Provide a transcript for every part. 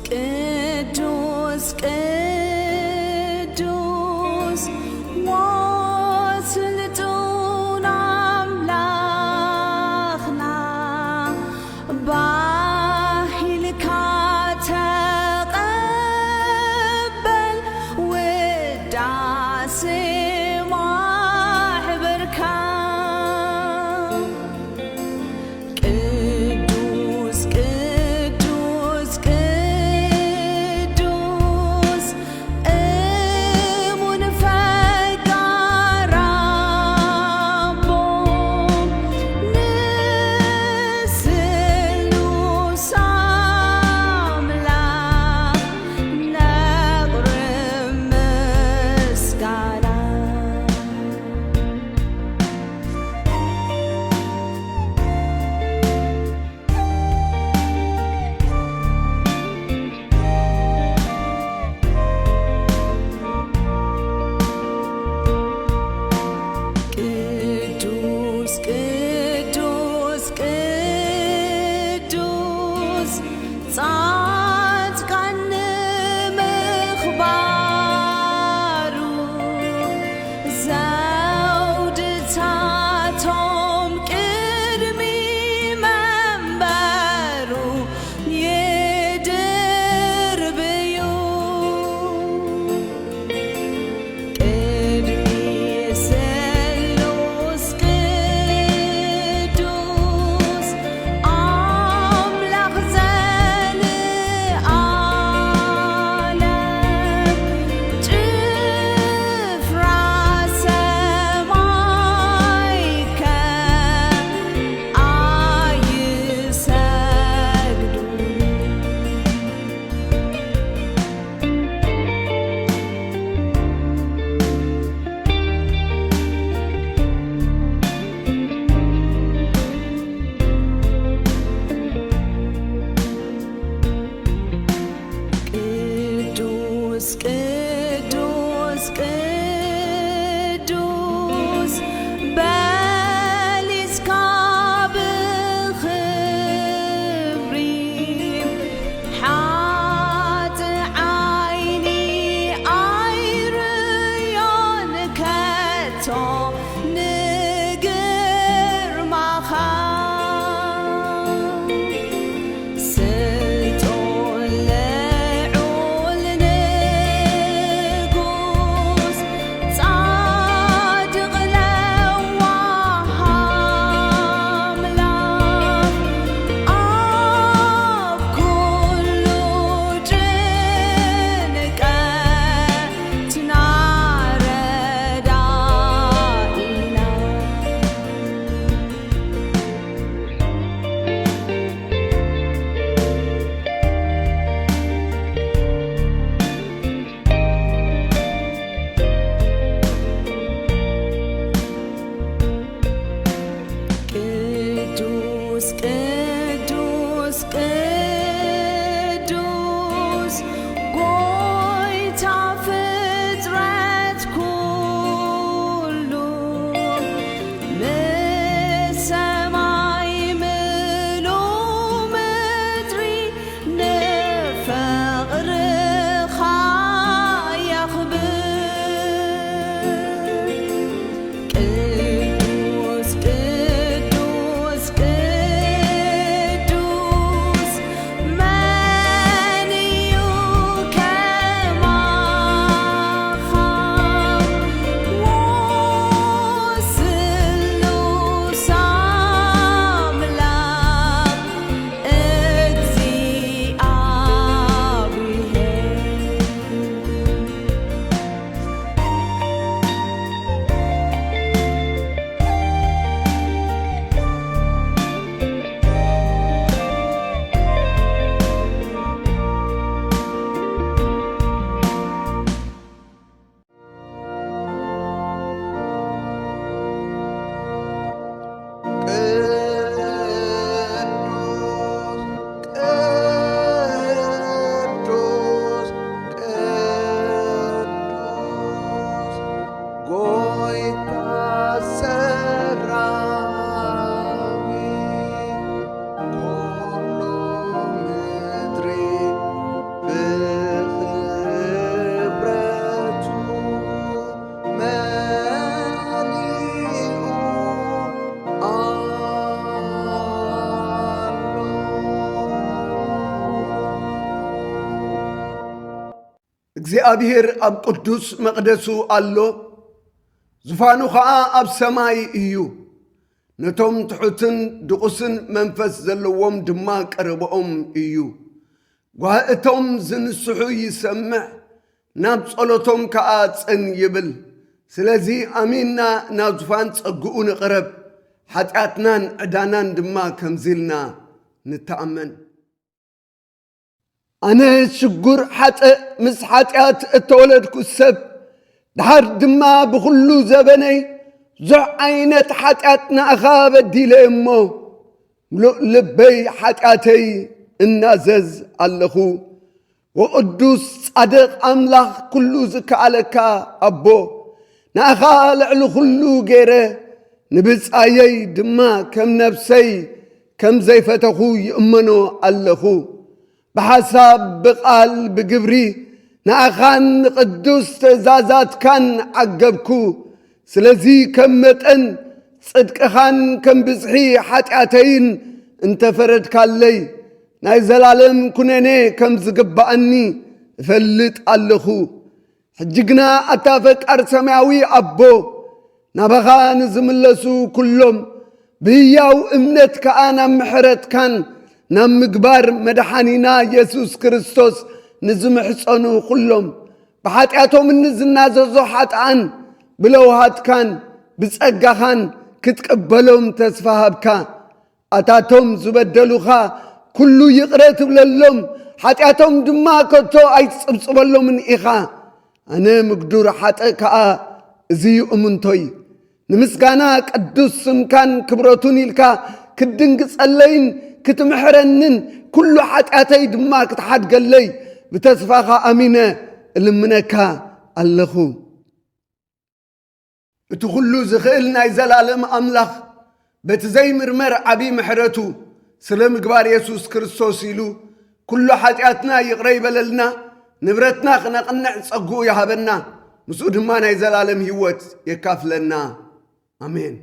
ቅዱስ ቅዱስ ወስልጡን አምላኽና ባሂልካ ተቐበል ውዳሴ ማሕበርካ ጻድቃን ንምኽባሩ ዘውድታቶም ቅድሚ መንበሩ ይድርብዩ ቅድሚ ስሉስ ቅዱስ አምላኽ ቅዱስ ቅዱስ በሊስካ ብኽብሪ ሓጥእ ዓይኒ ኣይርዮን ከቶ ንግርማኻ እግዚአብሔር ኣብ ቅዱስ መቕደሱ ኣሎ ዙፋኑ ኸዓ ኣብ ሰማይ እዩ ነቶም ትሑትን ድቑስን መንፈስ ዘለዎም ድማ ቀረብኦም እዩ ጓህእቶም ዝንስሑ ይሰምዕ ናብ ጸሎቶም ከዓ ጽን ይብል ስለዚ ኣሚንና ናብ ዙፋን ጸጉኡ ንቕረብ ኃጢአትናን ዕዳናን ድማ ከምዚልና ንተኣመን ኣነ ሽጉር ሓጥእ ምስ ኃጢአት እተወለድኩ ሰብ ድሓር ድማ ብኹሉ ዘበነይ ዙሕ ዓይነት ኃጢአት ንኣኻ በዲለ እሞ ምሉእ ልበይ ኃጢአተይ እናዘዝ ኣለኹ ወቅዱስ ጻድቕ ኣምላኽ ኩሉ ዝከኣለካ ኣቦ ንኣኻ ልዕሊ ኩሉ ገይረ ንብጻየይ ድማ ከም ነፍሰይ ከም ዘይፈተኹ ይእመኖ ኣለኹ ብሓሳብ ብቓል ብግብሪ ንኣኻን ቅዱስ ትእዛዛትካን ዓገብኩ ስለዚ ከም መጠን ጽድቅኻን ከም ብዝሒ ኃጢአተይን እንተፈረድካለይ ናይ ዘላለም ኩነኔ ከም ዝግባአኒ እፈልጥ ኣለኹ ሕጅግና ኣታፈቃር ሰማያዊ ኣቦ ናባኻ ንዝምለሱ ኩሎም ብህያው እምነት ከዓ ናብ ምሕረትካን ናብ ምግባር መድሓኒና ኢየሱስ ክርስቶስ ንዝምሕፀኑ ኩሎም ብኃጢአቶም ንዝናዘዞ ኃጥኣን ብለውሃትካን ብጸጋኻን ክትቀበሎም ተስፋ ሃብካ ኣታቶም ዝበደሉኻ ኩሉ ይቕረ ትብለሎም ኃጢአቶም ድማ ከቶ ኣይትጽብጽበሎምን ኢኻ ኣነ ምግዱር ሓጥእ ከዓ እዙዩ እሙንቶይ ንምስጋና ቅዱስ ስምካን ክብረቱን ኢልካ ክድንግጸለይን ክትምሕረንን ኩሉ ኃጢአተይ ድማ ክትሓድገለይ ብተስፋኻ ኣሚነ እልምነካ ኣለኹ እቲ ኩሉ ዝኽእል ናይ ዘላለም ኣምላኽ በቲ ዘይምርመር ዓብዪ ምሕረቱ ስለ ምግባር ኢየሱስ ክርስቶስ ኢሉ ኩሉ ኃጢአትና ይቕረ ይበለልና ንብረትና ክነቕንዕ ጸጉኡ ይሃበና ምስኡ ድማ ናይ ዘላለም ህይወት የካፍለና አሜን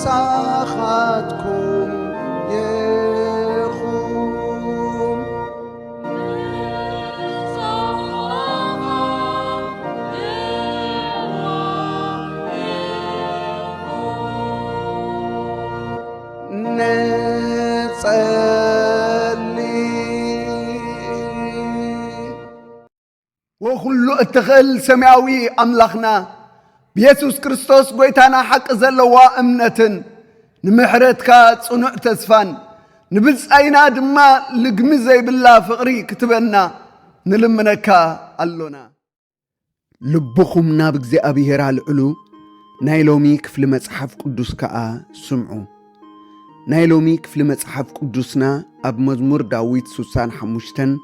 ሳኻትኩም የኹም نصلي وكل اتخل سماوي أملاخنا بيسوس كريستوس قويتانا حق زلوا أمنة نمحرتك صنع تسفان نبلس أينا دما لقمزي بالله فقري كتبنا نلمنك اللونا لبخم نابك زي أبيهر العلو نايلومي كفل مصحف قدوس كا سمعو نايلومي كفل مصحف قدوسنا أب مزمور داويد سوسان حموشتن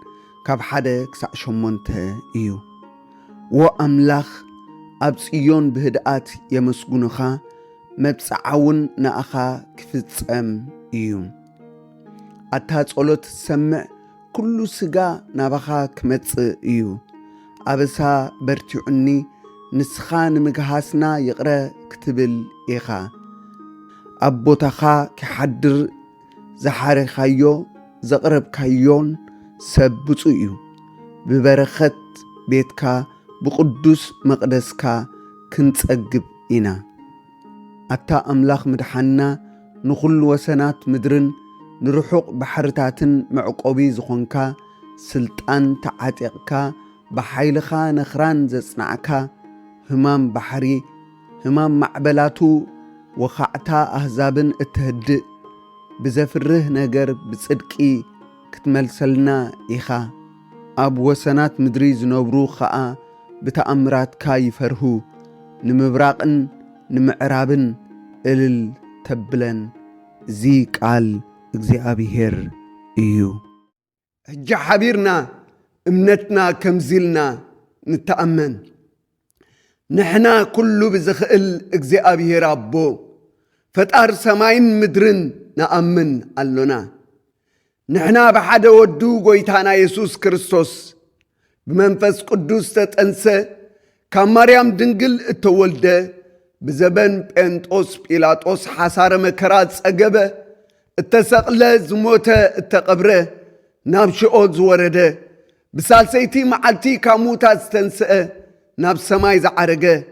كاب حدا كسع شمونت إيو وأملاخ أب صيون بهدآت يمسقونخا مبسعون نأخا كفتسأم إيو أتاج أولوت سمع كل سجا نبخا كمتس إيو أبسا برتعني نسخان مجهاسنا يقرأ كتبل إيخا أبوتخا كحدر زحار خيو زقرب كيون سبتو إيو ببرخت بيتكا بقدوس مقدسكا كنت أجب إنا أتا أملاخ مدحنا نخل وسنات مدرن نرحق بحرتاتن معقوبي زخونكا سلطان تعاتيقكا بحيلخا نخران زصنعكا همام بحري همام معبلاتو وخعتا أهزابن اتهدئ بزفره نجر بصدقي كتملسلنا إيخا أب وسنات مدري زنبرو خاء بتأمرات كاي فرهو نمبراقن نمعرابن إلل تبلن زي قال እግዚአብሔር እዩ ሕጂ ሓቢርና እምነትና ከምዚልና ንተኣመን ንሕና ኩሉ ብዝኽእል እግዚአብሔር ኣቦ ፈጣር ሰማይን ምድርን ነኣምን ኣሎና ንሕና ብሓደ ወዱ ጎይታና ኢየሱስ ክርስቶስ ብመንፈስ ቅዱስ ተጠንሰ ካብ ማርያም ድንግል እተወልደ ብዘበን ጴንጦስ ጲላጦስ ሓሳረ መከራ ጸገበ التسقل زموت التقبر ناب شؤون زورده بسالسيتي معلتي كاموتا استنسأ ناب سماي زعرقه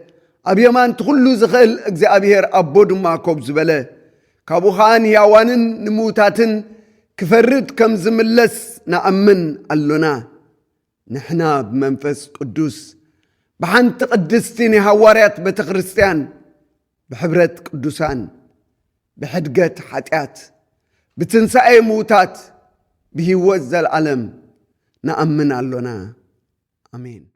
أبيمان تخلو زخل እግዚአብሔር أبود ما كوب زبله كابوخان ياوانن نموتاتن كفرد كم زملس نأمن اللنا نحنا بمنفس قدوس بحنت قدستيني هواريات بتخرستيان بحبرت قدوسان بحدقت حتيات بتنسأي موتات بهوز العالم نأمن اللنا آمين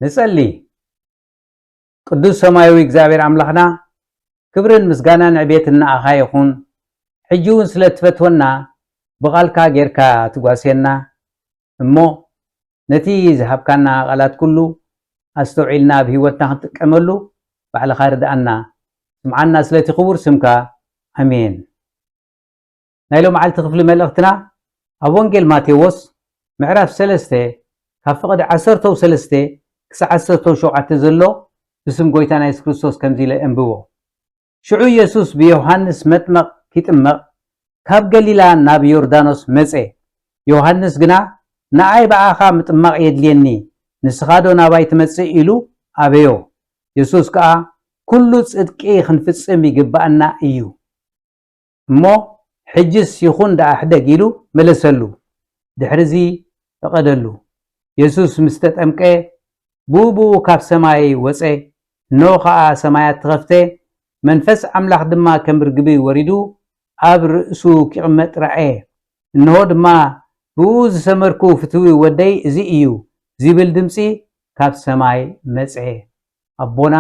نصلي قدوس سماوي እግዚአብሔር አምላኽና ክብርን ምስጋናን ዕቤትና አኻ ይኹን ሕጂውን ስለትፈትወና በቃልካ ጌርካ ትጓሴና እሞ ነቲ ዝሃብካና ቃላት ኩሉ አስተውዒልና በህይወትና ክንጥቀመሉ ባዕልኻ ርዳአና ስምዓና ስለቲ ክቡር ስምካ አሜን። ናይሎ መዓልቲ ክፍሊ መልእኽትና ኣብ ወንጌል ማቴዎስ ምዕራፍ 3 ካብ ፍቕዲ 13 ክሳብ 17 ዘሎ ብስም ጎይታና ኢየሱስ ክርስቶስ ከምዚ ኢለ እንብቦ። ሽዑ ኢየሱስ ብዮሐንስ መጥመቕ ክጥመቕ ካብ ገሊላ ናብ ዮርዳኖስ መፀ። ዮሐንስ ግና ንዓይ በዓኻ ምጥማቕ የድልየኒ ንስኻ ዶ ናባይ ትመጽእ ኢሉ ኣበዮ። ኢየሱስ ከዓ ኩሉ ጽድቂ ክንፍጽም ይግባአና እዩ እሞ ሕጅስ ይኹን ደኣ ሕደግ ኢሉ መለሰሉ። ድሕሪዚ ፈቐደሉ። ኢየሱስ ምስ ተጠምቀ ቡቡ ካብ ሰማይ ወፀ። ኖ ከዓ ሰማያት ተኸፍተ፣ መንፈስ ኣምላኽ ድማ ከም ርግቢ ወሪዱ ኣብ ርእሱ ክቕመጥ ረአየ። እንሆ ድማ ብኡ ዝሰመርኩ ፍትዊ ወደይ እዚ እዩ ዝብል ድምፂ ካብ ሰማይ መፀ። ኣቦና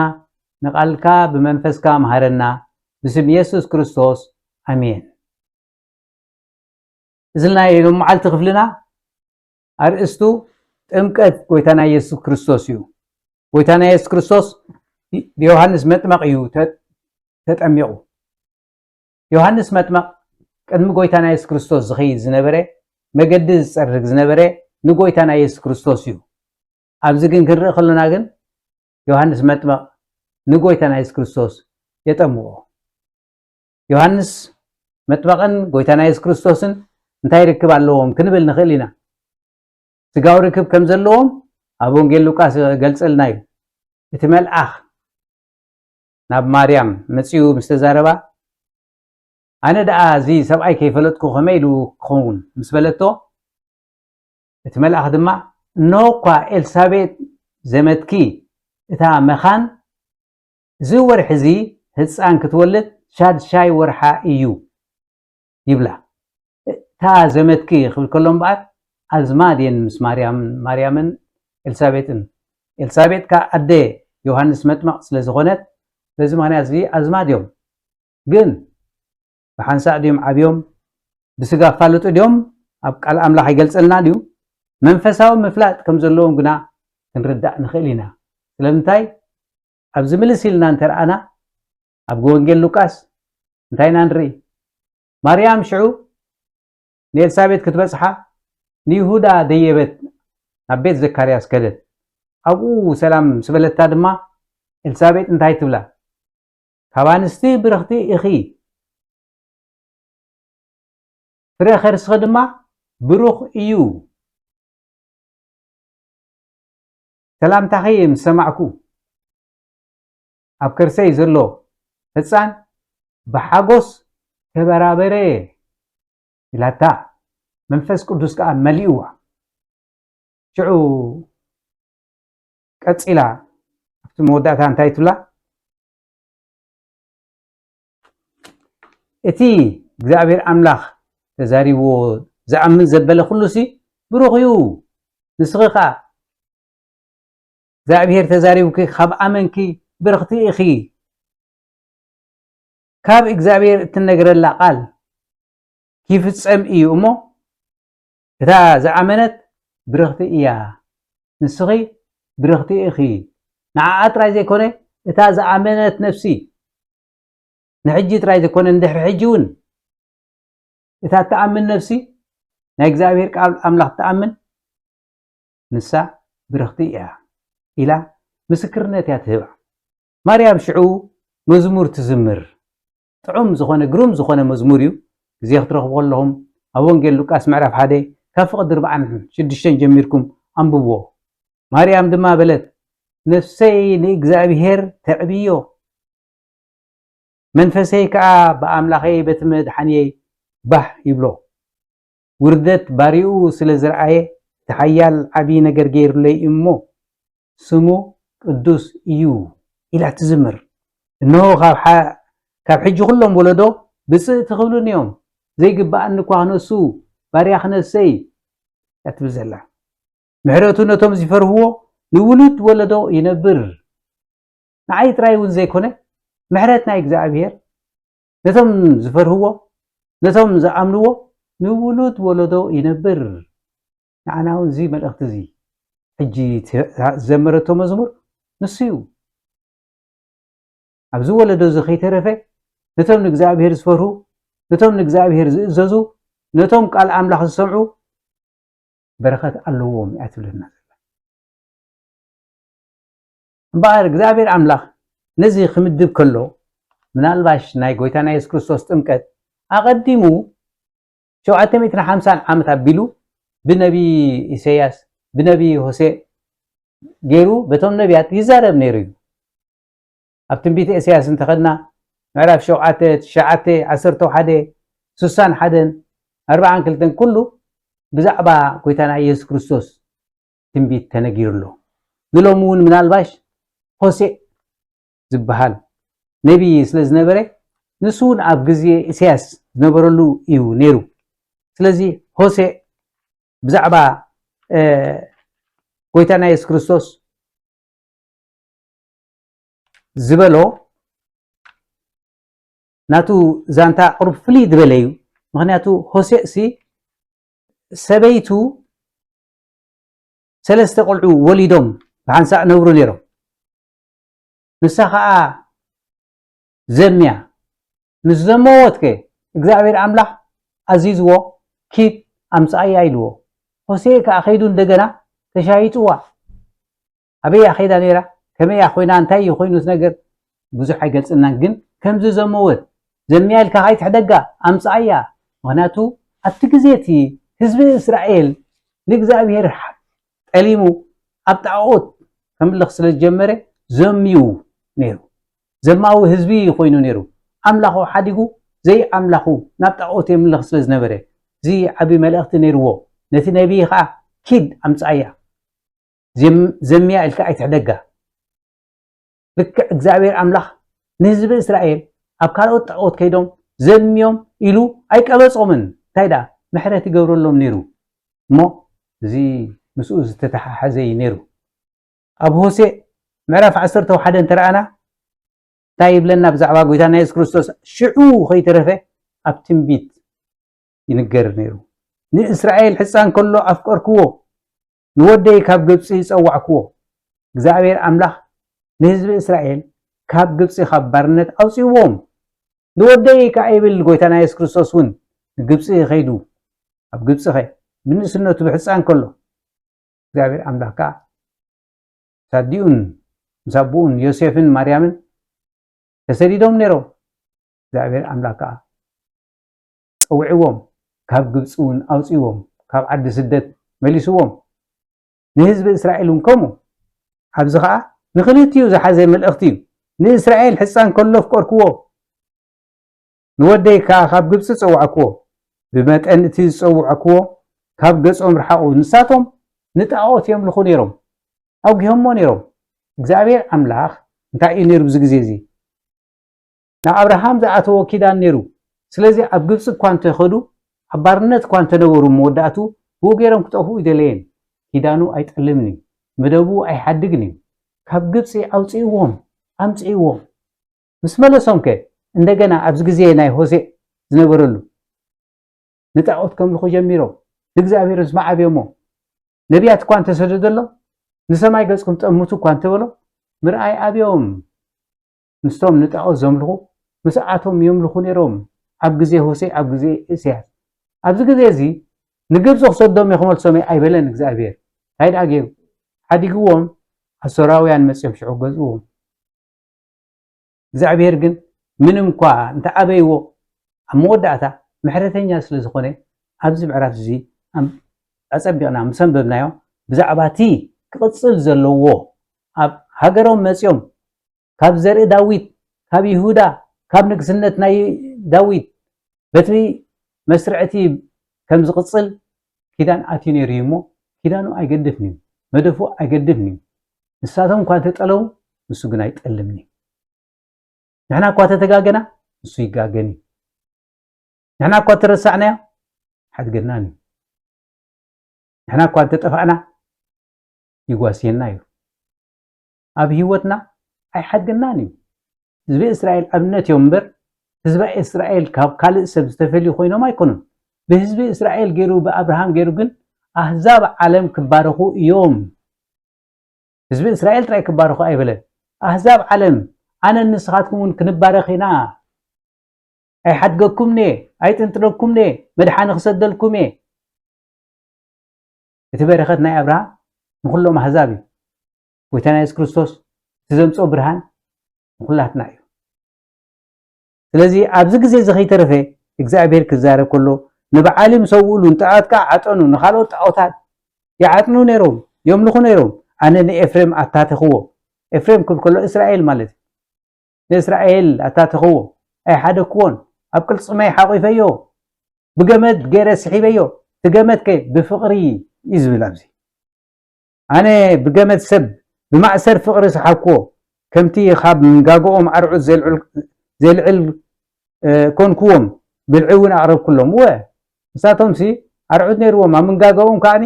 ንቓልካ ብመንፈስካ መሃረና ብስም ኢየሱስ ክርስቶስ ኣሜን። እዚ ናይ መዓልቲ ክፍልና ኣርእስቱ ጥምቀት ጎይታና ኢየሱስ ክርስቶስ እዩ። ጎይታና ኢየሱስ ክርስቶስ ብዮሐንስ መጥመቕ እዩ ተጠሚቑ። ዮሐንስ መጥመቕ ቅድሚ ጎይታና ኢየሱስ ክርስቶስ ዝኸይድ ዝነበረ መገዲ ዝፀርግ ዝነበረ ንጎይታና ኢየሱስ ክርስቶስ እዩ። ኣብዚ ግን ክንርኢ ከለና ግን ዮሐንስ መጥመቕ ንጎይታና ኢየሱስ ክርስቶስ የጠምቆ። ዮሐንስ መጥመቕን ጎይታና ኢየሱስ ክርስቶስን እንታይ ርክብ ኣለዎም ክንብል ንኽእል ኢና። ስጋዊ ርክብ ከም ዘለዎም ኣብ ወንጌል ሉቃስ ገልጸልና እዩ። እቲ መልአኽ ናብ ማርያም መጺኡ ምስ ተዛረባ ኣነ ደኣ እዚ ሰብኣይ ከይፈለጥኩ ከመይ ኢሉ ክኸውን ምስ በለቶ እቲ መልአኽ ድማ እነሆ እኳ ኤልሳቤጥ ዘመትኪ እታ መኻን እዚ ወርሒ እዚ ህፃን ክትወልድ ሻድሻይ ወርሓ እዩ ይብላ። እታ ዘመትኪ ክብል ከሎም በኣር ኣዝማድየን ምስ ማርያምን ኤልሳቤጥን ኤልሳቤጥ ካ ኣደ ዮሐንስ መጥመቕ ስለ ዝኾነት በዚ ምክንያት እዚ ኣዝማድዮም ግን ብሓንሳእ ድዮም ዓብዮም ብስጋ ፋልጡ ድዮም ኣብ ቃል ኣምላኽ ይገልጸልና ድዩ መንፈሳዊ ምፍላጥ ከም ዘለዎም ግና ክንርዳእ ንኽእል ኢና። ስለምንታይ ኣብዚ ምልስ ኢልና እንተረኣና ኣብ ወንጌል ሉቃስ እንታይና ንርኢ ማርያም ሽዑ ንኤልሳቤጥ ክትበፅሓ ንይሁዳ ደየበት ናብ ቤት ዘካርያስ ከደት። ኣብኡ ሰላም ስበለታ ድማ ኤልሳቤጥ እንታይ ትብላ ካብ ኣንስቲ ብርኽቲ ኢኺ ፍሬ ከርስኺ ድማ ብሩኽ እዩ ሰላምታኺ ምስ ሰማዕኩ ኣብ ከርሰይ ዘሎ ህፃን ብሓጎስ ተበራበረ ኢላታ መንፈስ ቅዱስ ከዓ መሊእዋ ሽዑ ቀፂላ ኣብቲ መወዳእታ እንታይ ትብላ እቲ እግዚአብሔር ኣምላኽ ተዛሪብዎ ዝኣምን ዘበለ ኩሉሲ ብሩኽ እዩ ንስኺ ከዓ እግዚአብሔር ተዛሪብኪ ካብ ኣመንኪ ብርኽቲ ኢኺ ካብ እግዚአብሔር እትነግረላ ቃል ይፍጸም እዩ እሞ እታ ዝኣመነት ብርኽቲ እያ ንስኺ ብርኽቲ ኢኺ ንዓኣ ጥራይ ዘይኮነ እታ ዝኣመነት ነፍሲ ንሕጂ ጥራይ ዘይኮነ እንድሕሪ ሕጂ እውን እታ ተኣምን ነፍሲ ናይ እግዚአብሔር ቃል ኣምላኽ ተኣምን ንሳ ብርኽቲ እያ ኢላ ምስክርነት እያ ትህባ ማርያም ሽዑ መዝሙር ትዝምር ጥዑም ዝኾነ ግሩም ዝኾነ መዝሙር እዩ ግዜ ክትረኽቡ ከለኹም ኣብ ወንጌል ሉቃስ ምዕራፍ 1 ካብ ፍቕዲ 46 ጀሚርኩም አንብቦ ማርያም ድማ በለት ነፍሰይ ንእግዚአብሔር ተዕብዮ መንፈሰይ ከዓ በአምላኸይ በቲ መድሓኒየይ ባህ ይብሎ ውርደት ባሪኡ ስለ ዝረአየ ተሓያል ዓብይ ነገር ገይሩለይ እሞ ስሙ ቅዱስ እዩ ኢላ ትዝምር እነሆ ካብ ሕጂ ኩሎም ወለዶ ብፅእ ትኽብሉን እዮም ዘይግባእኒ እኳ ክነሱ ባርያ ክነሰይ እትብል ዘላ ምሕረቱ ነቶም ዝፈርህዎ ንውሉድ ወለዶ ይነብር ንዓይ ጥራይ እውን ዘይኮነ ምሕረት ናይ እግዚአብሔር ነቶም ዝፈርህዎ ነቶም ዝኣምንዎ ንውሉድ ወለዶ ይነብር ንዓና እውን እዚ መልእኽቲ እዚ ሕጂ ዘመረቶ መዝሙር ንሱ እዩ ኣብዚ ወለዶ እዚ ከይተረፈ ነቶም ንእግዚአብሔር ዝፈርሁ ነቶም ንእግዚአብሔር ዝእዘዙ ነቶም ቃል ኣምላኽ ዝሰምዑ በረኸት ኣለዎም እያ ትብለና እምበኣር እግዚአብሔር ኣምላኽ ነዚ ክምድብ ከሎ ምናልባሽ ናይ ጎይታና ኢየሱስ ክርስቶስ ጥምቀት ኣቐዲሙ 750 ዓመት ኣቢሉ ብነቢ ኢሳያስ ብነቢ ሆሴዕ ገይሩ በቶም ነቢያት ይዛረብ ነይሩ እዩ ኣብ ትንቢተ ኢሳያስ እንተኸድና ምዕራፍ 7 9 11 61 42 ኩሉ ብዛዕባ ጎይታና ኢየሱስ ክርስቶስ ትንቢት ተነጊሩሎ ንሎም እውን ምናልባሽ ሆሴዕ ዝበሃል ነቢ ስለ ዝነበረ ንሱ እውን ኣብ ግዜ ኢሳያስ ዝነበረሉ እዩ ነይሩ ስለዚ ሆሴዕ ብዛዕባ ጎይታና ኢየሱስ ክርስቶስ ዝበሎ ናቱ ዛንታ ቅርብ ፍልይ ዝበለ እዩ ምክንያቱ ሆሴዕ ሲ ሰበይቱ ሰለስተ ቆልዑ ወሊዶም ብሓንሳእ ነብሩ ነይሮም ንሳ ከዓ ዘምያ ምስ ዘመወትከ እግዚአብሔር ኣምላኽ ኣዚዝዎ ኪድ ኣምፃእያ ኢልዎ ሆሴዕ ከዓ ከይዱ እንደገና ተሻይጥዋ ኣበያ ከይዳ ነይራ ከመያ ኮይና እንታይ ኮይኑት ነገር ብዙሕ ኣይገልፅናን ግን ከምዚ ዘመወት ዘምያ ኢልካ ከይትሕደጋ ኣምፃእያ ምክንያቱ ኣብቲ ግዜቲ ህዝቢ እስራኤል ንእግዚአብሔር ጠሊሙ ኣብ ጣዖት ከምልኽ ስለ ዝጀመረ ዘምዩ ነይሩ ዘማዊ ህዝቢ ኮይኑ ነይሩ ኣምላኹ ሓዲጉ ዘይ ኣምላኹ ናብ ጣዖት የምልኽ ስለ ዝነበረ እዚ ዓብይ መልእኽቲ ነይርዎ ነቲ ነቢይ ከዓ ኪድ ኣምፃእያ ዘምያ ኢልካ ኣይትሕደጋ ልክዕ እግዚአብሔር ኣምላኽ ንህዝቢ እስራኤል ኣብ ካልኦት ጣዖት ከይዶም ዘምዮም ኢሉ ኣይቀበፆምን እንታይ ዳ ምሕረት ይገብረሎም ነይሩ እሞ እዚ ምስኡ ዝተተሓሓዘ ነይሩ ኣብ ሆሴዕ ምዕራፍ 11 እንተረኣና እንታይ ይብለና ብዛዕባ ጎይታና ኢየሱስ ክርስቶስ ሽዑ ከይተረፈ ኣብ ትንቢት ይንገር ነይሩ ንእስራኤል ሕፃን ከሎ ኣፍቀርክዎ ንወደይ ካብ ግብፂ ይፀዋዕክዎ እግዚአብሔር ኣምላኽ ንህዝቢ እስራኤል ካብ ግብፂ ካብ ባርነት ኣውፂዎም ንወደይ ከዓ ይብል ጎይታና ኢየሱስ ክርስቶስ እውን ንግብፂ ከይዱ ኣብ ግብፂ ኸ ብንእስነቱ ብሕፃን ከሎ እግዚአብሔር ኣምላኽ ከዓ ሳዲኡን ምስ ኣቦኡን ዮሴፍን ማርያምን ተሰዲዶም ነይሮም እግዚአብሔር ኣምላኽ ከዓ ፀውዕዎም ካብ ግብፅውን ኣውፂዎም ካብ ዓዲ ስደት መሊስዎም ንህዝቢ እስራኤልን ከምኡ ኣብዚ ከዓ ንክልቲኡ ዝሓዘ መልእኽቲ እዩ ንእስራኤል ሕፃን ከሎ ፍቀርክዎ ንወደይ ከዓ ካብ ግብፂ ፀውዐክዎ ብመጠን እቲ ዝፀውዐክዎ ካብ ገጾም ርሓቁ ንሳቶም ንጣዖት የምልኹ ነይሮም ኣውጊሆሞ ነይሮም እግዚአብሔር ኣምላኽ እንታይ እዩ ነይሩ ብዚ ግዜ እዚ ንኣብርሃም ዝኣተዎ ኪዳን ነይሩ ስለዚ ኣብ ግብፂ እኳ እንተኸዱ ኣብ ባርነት እኳ እንተነበሩ መወዳእቱ ብኡ ገይሮም ክጠፍኡ ይደለየን ኪዳኑ ኣይጠልምን እዩ መደቡ ኣይሓድግን እዩ ካብ ግብፂ ኣውፂእዎም ኣምፂእዎም ምስ መለሶም ከ እንደገና ኣብዚ ግዜ ናይ ሆሴዕ ዝነበረሉ ንጣዖት ከምልኹ ጀሚሮም ንእግዚአብሔር ዝማዓብዮሞ ነቢያት እኳ እንተሰደደሎ ንሰማይ ገጽኩም ጠምቱ እኳ እንተበሎ ምርኣይ ኣብዮም ምስቶም ንጣዖት ዘምልኹ ምስኣቶም የምልኹ ነይሮም ኣብ ግዜ ሆሴዕ ኣብ ግዜ ኢሳያስ ኣብዚ ግዜ እዚ ንግብፂ ክሰዶም ይኽመልሶም ኣይበለን እግዚአብሔር ታይዳ ገይሩ ሓዲግዎም ኣሶራውያን መፅኦም ሽዑ ገዝእዎም እግዚአብሔር ግን ምንም እኳ እንተዓበይዎ ኣብ መወዳእታ ምሕረተኛ ስለ ዝኾነ ኣብዚ ምዕራፍ እዚ ኣፀቢቕና ምሰንበብናዮ ብዛዕባ እቲ ክቕፅል ዘለዎ ኣብ ሃገሮም መፅኦም ካብ ዘርኢ ዳዊት ካብ ይሁዳ ካብ ንግስነት ናይ ዳዊት በቲ መስርዕቲ ከም ዝቕፅል ኪዳን ኣትዩ ነይሩ እሞ ኪዳኑ ኣይገድፍን እዩ መደፉ ኣይገድፍን እዩ ንሳቶም እኳ እንተጠለዉ ንሱ ግን ኣይጠልምን እዩ ንሕና እኳ ተተጋገና ንሱ ይጋገን እዩ ንሕና እኳ ተረሳዕናዮ ሓድገናን እዩ ንሕና እኳ እንተጠፋእና ይጓስየና እዩ ኣብ ሂወትና ኣይሓድገናን እዩ ህዝቢ እስራኤል ኣብነት እዮም እምበር ህዝቢ እስራኤል ካብ ካልእ ሰብ ዝተፈልዩ ኮይኖም ኣይኮኑን ብህዝቢ እስራኤል ገይሩ ብኣብርሃም ገይሩ ግን ኣህዛብ ዓለም ክባረኹ እዮም ህዝቢ እስራኤል ጥራይ ክባረኹ ኣይበለን ኣህዛብ ዓለም ኣነ ንስኻትኩም እውን ክንባረኽ ኢና ኣይሓድገኩምኒ ኣይጥንጥለኩምኒ መድሓኒ ክሰደልኩም እየ እቲ በረኸት ናይ ኣብርሃም ንኩሎም ኣህዛብ እዩ ጎይታና ኢየሱስ ክርስቶስ ትዘምፅኦ ብርሃን ንኩላትና እዩ ስለዚ ኣብዚ ግዜ እዚ ከይተረፈ እግዚአብሔር ክዛረብ ከሎ ንበዓሊም ሰውኡሉ እንጣዖትካ ዓጠኑ ንኻልኦት ጣዖታት ይዓጥኑ ነይሮም የምልኹ ነይሮም ኣነ ንኤፍሬም ኣታተኽዎ ኤፍሬም ክብል ከሎ እስራኤል ማለት እዩ ንእስራኤል ኣታተኽዎ ኣይሓደክዎን ኣብ ቅልፅመይ ሓቂፈዮ ብገመድ ገይረ ስሒበዮ ትገመድ ከ ብፍቕሪ እዩ ዝብል ኣብዚ ኣነ ብገመድ ሰብ ብማእሰር ፍቕሪ ሰሓብክዎ ከምቲ ካብ ምንጋግኦም ኣርዑት ዘልዕል ኮንክዎም ብልዒ እውን ኣቕረብኩሎም ወ ንሳቶም ሲ ኣርዑት ነይርዎም ኣብ ምንጋግኦም ከዓኒ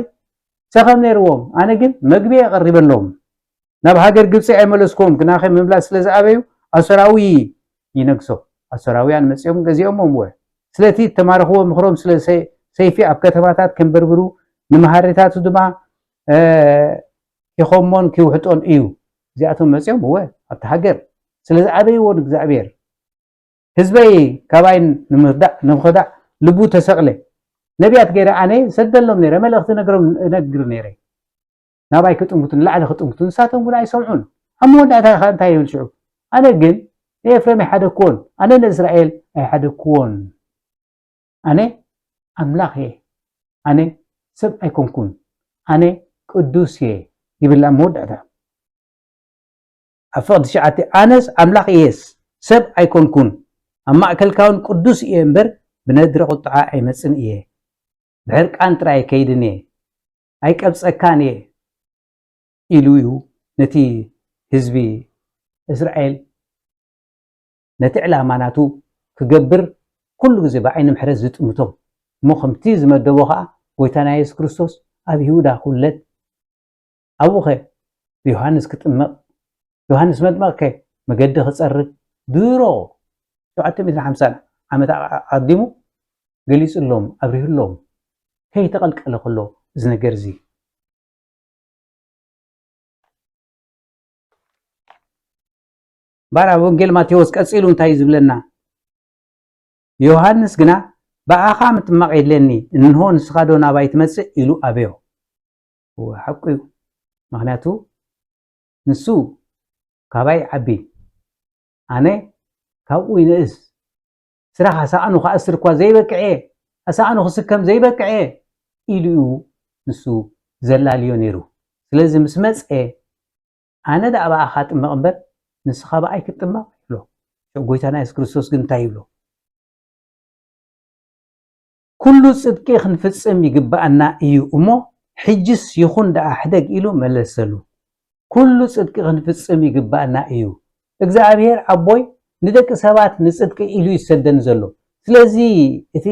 ሰኸም ነይርዎም ኣነ ግን መግቢያ የቐሪበሎም ናብ ሃገር ግብፂ ኣይመለስኩም ግናኸ ምምላስ ስለ ዝኣበዩ ኣሶራዊ ይነግሶ ኣሶራውያን መፅኦም ገዚኦሞም ወ ስለቲ ተማረኽዎ ምኽሮም ስለ ሰይፊ ኣብ ከተማታት ከንበርብሩ ንመሃሪታቱ ድማ ይኸሞን ክውሕጦን እዩ እዚኣቶም መፅኦም ወ ኣብቲ ሃገር ስለ ዝኣበይዎን እግዚአብሔር ህዝበይ ካባይ ንምኽዳዕ ልቡ ተሰቕለ ነቢያት ገይረ ኣነ ሰደሎም ነይረ መልእኽቲ ነግር ነይረ ናባይ ክጥምቱን ላዕሊ ክጥምቱን ንሳቶም ግን ኣይሰምዑን ኣብ መወዳእታ እንታይ ይብል ሽዑ ኣነ ግን ንኤፍሬም ኣይሓደክዎን ኣነ ንእስራኤል ኣይሓደክዎን ኣነ ኣምላኽ እየ ኣነ ሰብ ኣይኮንኩን ኣነ ቅዱስ እየ ይብል ኣብ መወዳእታ ኣብ ፍቕዲ 9 ኣነስ ኣምላኽ እየስ ሰብ ኣይኮንኩን ኣብ ማእከልካውን ቅዱስ እየ እምበር ብነድሪ ቁጥዓ ኣይመፅን እየ ብሕርቃን ጥራይ ከይድን እየ ኣይቀብፀካን እየ ኢሉ እዩ ነቲ ህዝቢ እስራኤል ነቲ ዕላማናቱ ክገብር ኩሉ ግዜ ብዓይኒ ምሕረት ዝጥምቶም እሞ ከምቲ ዝመደቦ ከዓ ጎይታና ኢየሱስ ክርስቶስ ኣብ ይሁዳ ኩለት ኣብኡ ኸ ብዮሃንስ ክጥመቕ ዮሃንስ መጥመቕ ከ መገዲ ክፀርግ ድሮ 750 ዓመት ኣቀዲሙ ገሊፅሎም ኣብሪህሎም ከይተቐልቀለ ከሎ እዚ ነገር እዚ ባራ ወንጌል ማቴዎስ ቀፂሉ እንታይ ዝብለና ዮሃንስ ግና ብኣኻ ምጥማቕ የለኒ እንሆ ንስኻ ዶ ናባይ ትመፅእ ኢሉ ኣበዮ ሓቂ እዩ ምክንያቱ ንሱ ካባይ ዓቢ ኣነ ካብኡ ይንእስ ስራኻ ሳኣኑ ከኣስር እኳ ዘይበቅዐ أسعنو خسكم زي بكعي إليو نسو زلاليو نيرو سلازم مسمس أنا دا أبا أخات مقبر نسخة بقى كتما له شو قويتنا يسوع كريستوس قنتايب له كل صدق خنفصم يقبأنا إيو أمو حجس يخون دا أحدق إلو ملسلو كل صدق خنفصم يقبأنا إيو እግዚአብሔር አቦይ ንደቂ ሰባት ንጽድቂ ኢሉ ይሰደን ዘሎ ስለዚ እቲ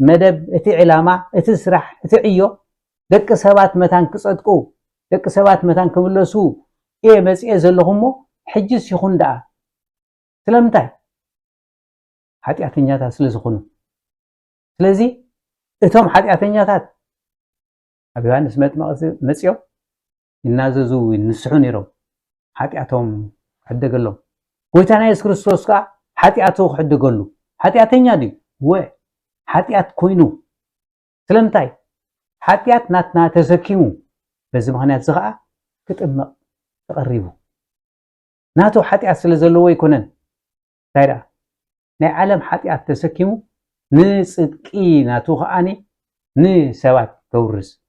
መደብ እቲ ዕላማ እቲ ስራሕ እቲ ዕዮ ደቂ ሰባት መታን ክጸድቁ ደቂ ሰባት መታን ክምለሱ መጽኤ ዘለኹሞ ሕጅስ ይኹን ዳ ስለምንታይ ኃጢአተኛታት ስለዝኾኑ ስለዚ እቶም ኃጢአተኛታት ኣብ ዮሐንስ መጥምቅ መጽዮ ይናዘዙ ይንስሑ ነይሮም ኃጢአቶም حدقلهم قويتنا يسوع كريستوس كا حتياتو حدقلو حتياتنيا دي و حتيات كوينو سلامتاي حتيات ناتنا تزكيمو بزي مخنيات زغا كتمق تقريبو ناتو حتيات سلازلو يكونن تايدا ناي عالم حتيات تزكيمو نصدقي ناتو خاني سوات تورس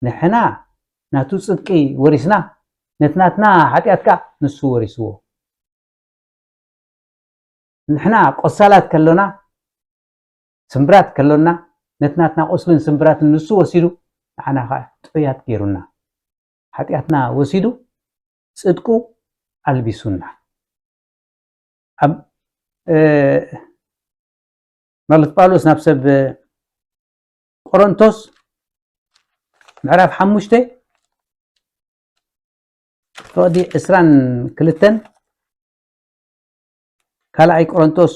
نحنا ناتو صدقي ورثنا نتناتنا حتياتكا نسو ورثوه نحنا قصالات كلنا سمبرات كلنا نتناتنا قصلن سمبرات نسو وسيدو انا طيات غيرنا حتياتنا وسيدو صدقو البسونا اب مالت باولوس نفسب قرنطوس معرف حموشته فودي اسران كلتن كالاي قرنطوس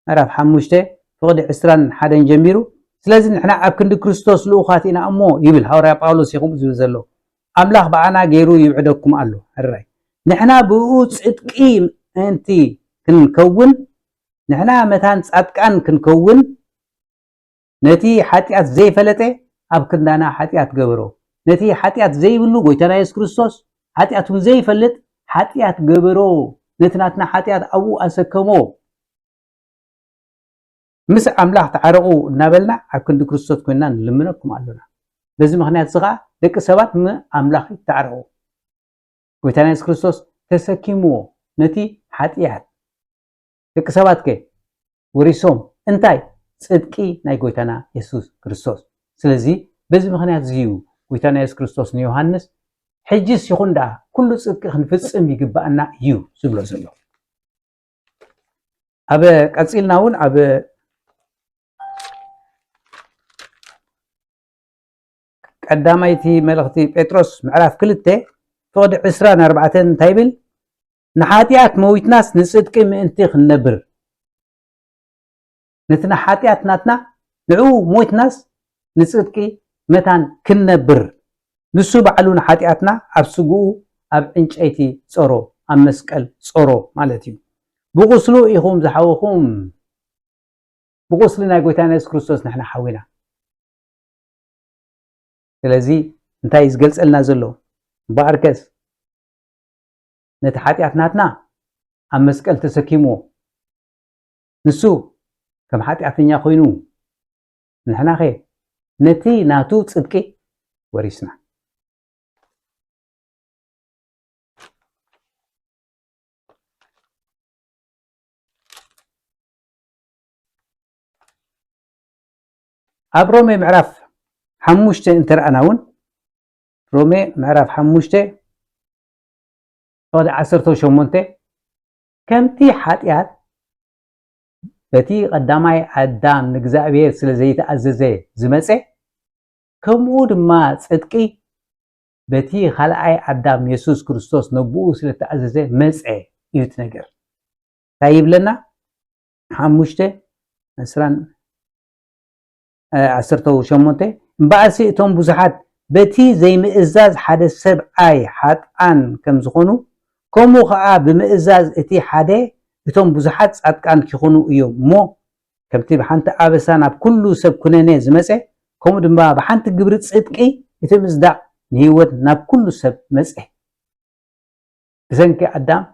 عرف حموشته فودي اسران حدن جميرو سلازم نحنا اب كند كريستوس لوخاتينا امو يبل حوريا باولوس يقوم زلو املاح بعنا غيرو يبعدكم الله الراي نحنا بو صدقي انتي كنكون نحنا متان صدقان كنكون نتي حتيات زي فلته اب كندانا حتيات غبرو نتي حتيات زي بلو غويتنا يسوع كريستوس حتياتون زي فلت حتيات غبرو نتناتنا حتيات أبو أسكمو مس أملاح تعرقو نابلنا أكن دكرستوس كنا نلمنكم علونا لازم خنيات صغا دك سبات ما أملاح تعرقو قويتنا يسوع كريستوس تسكيمو نتي حتيات دك سبات كي وريسوم انتاي صدقي ناي قويتنا يسوع كريستوس سلازي لازم خنيات زيو قويتنا يسوع كريستوس يوحنس حجس يخون دا كل صدق خنفصم يقبأنا يو سبلو زلو أبا قصيلنا ون أبا قداميتي ملختي بطرس معرف كلته فوق 24 تايبل نحاتيات مويت ناس نصدق مئنتي خنبر نتنا حاتيات ناتنا نعو مويت ناس نصدقي متان كنبر نسو بعلون حاتياتنا اب سغو اب انچيتي صورو ام مسقل صورو مالتي بغسلو يخوم زحوخوم بغسلنا غوتانا يسوع كريستوس نحنا حوينا ስለዚህ እንታይ ዝገልጸልና ዘሎ ባርከስ ነቲ ሓጢአትናትና ኣብ መስቀል ተሰኪሞ ንሱ ከም ሓጢአተኛ ኮይኑ ንሕና ኸ ነቲ ናቱ ጽድቂ ወሪስና أبرومي معرف حموشته انتر أناون رومي معرف حموشته هذا عصرته شمونته كم تي حاتيات بتي قدامي عدام نجزاء بيه سلزيت عززة زمسة كمود ما صدقي بتي خلقي عدام يسوع كريستوس نبوء سلت عززة مسة يتنجر طيب لنا حموشته مثلا عصرته شمونته بعسي توم بزحات بتي زي مئزاز حدا سبعاي حاتقان كم زخونو كمو خا بمئزاز اتي حدا توم بزحات صدقان كيخونو ايو مو كمتي بحنت ابسانا بكل سب كننه زمصه كمو دما بحنت جبر صدقي اتي مزدا نيوت ناب كل سب مصه زنكي ادم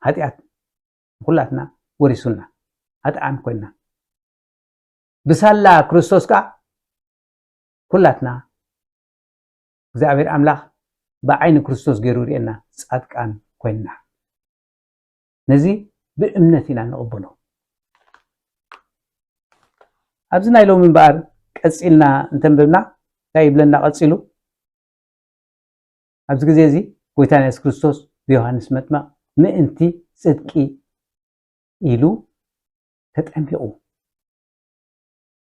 حتيات كلاتنا وريسونا حتان كنا ብሳላ ክርስቶስ ካ ኩላትና እግዚአብሔር አምላኽ በዓይኒ ክርስቶስ ገይሩ ርኤና ጻድቃን ኮይና ነዚ ብእምነት ኢና ንቕበሎ ኣብዚ ናይ ሎሚ እምበኣር ቀፂልና እንተንብብና እንታይ ይብለና ቀፂሉ ኣብዚ ግዜ እዚ ጎይታና ኢየሱስ ክርስቶስ ብዮሃንስ መጥምቕ ምእንቲ ጽድቂ ኢሉ ተጠምቂቑ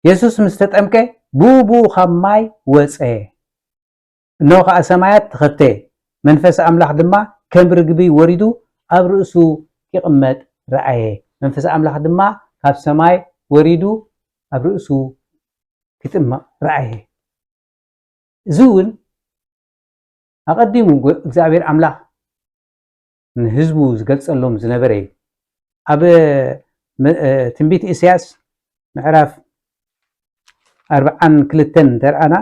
ኢየሱስ ምስ ተጠምቀ ቡቡ ካብ ማይ ወፀ እነሆ ከዓ ሰማያት ተኸፍተ መንፈስ ኣምላኽ ድማ ከም ርግቢ ወሪዱ ኣብ ርእሱ ይቕመጥ ረአየ መንፈስ ኣምላኽ ድማ ካብ ሰማይ ወሪዱ ኣብ ርእሱ ክጥምቕ ረአየ እዚ እውን ኣቐዲሙ እግዚአብሔር ኣምላኽ ንህዝቡ ዝገልጸሎም ዝነበረ እዩ ኣብ ትንቢት ኢሳያስ ምዕራፍ 42 ተርአና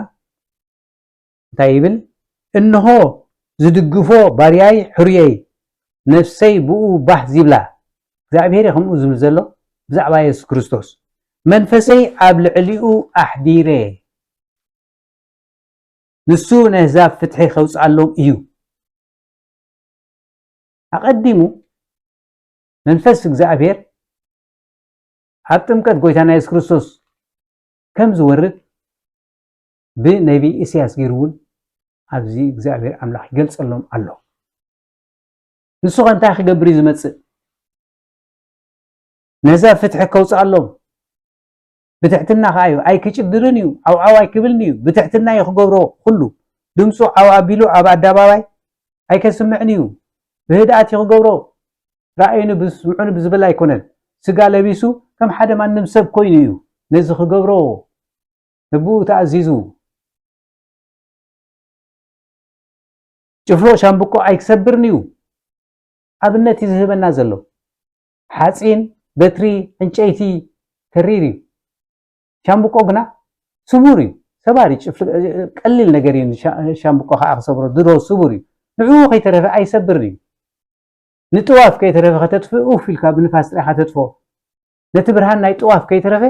እንታይ ይብል እንሆ ዝድግፎ ባርያይ ሕሩየይ ነፍሰይ ብኡ ባህ ዝብላ እግዚአብሔር ከምኡ ዝብል ዘሎ ብዛዕባ ኢየሱስ ክርስቶስ መንፈሰይ ኣብ ልዕሊኡ ኣሕዲረ ንሱ ንህዛብ ፍትሒ ከውፅኣሎም እዩ ኣቐዲሙ መንፈስ እግዚአብሔር ኣብ ጥምቀት ጎይታና ኢየሱስ ክርስቶስ ከም ዝወርድ ብነቢ ኢሳያስ ገይሩ እውን ኣብዚ እግዚአብሔር ኣምላኽ ይገልጸሎም ኣሎ ንሱ እንታይ ክገብር እዩ ዝመጽእ ነዛ ፍትሒ ከውፅኣሎም ብትሕትና ከዓ እዩ ኣይክጭድርን እዩ ዓውዓው ኣይክብልን እዩ ብትሕትና እዩ ክገብሮ ኩሉ ድምፁ ዓው ኣቢሉ ኣብ ኣደባባይ ኣይከስምዕን እዩ ብህድኣት እዩ ክገብሮ ራእዩን ብስምዑን ብዝብል ኣይኮነን ስጋ ለቢሱ ከም ሓደ ማንም ሰብ ኮይኑ እዩ ነዚ ክገብሮ ንብኡ ተኣዚዙ ጭፍሮ ሻምብቆ ኣይክሰብርን እዩ ኣብነት እዩ ዝህበና ዘሎ ሓፂን በትሪ ዕንጨይቲ ከሪር እዩ ሻምብቆ ግና ስቡር እዩ ሰባሪ ቀሊል ነገር እዩ ሻምብቆ ከዓ ክሰብሮ ድሮ ስቡር እዩ ንዕኡ ከይተረፈ ኣይሰብርን እዩ ንጥዋፍ ከይተረፈ ከተጥፍኡ ኢልካ ብንፋስ ጥራይ ከተጥፎ ነቲ ብርሃን ናይ ጥዋፍ ከይተረፈ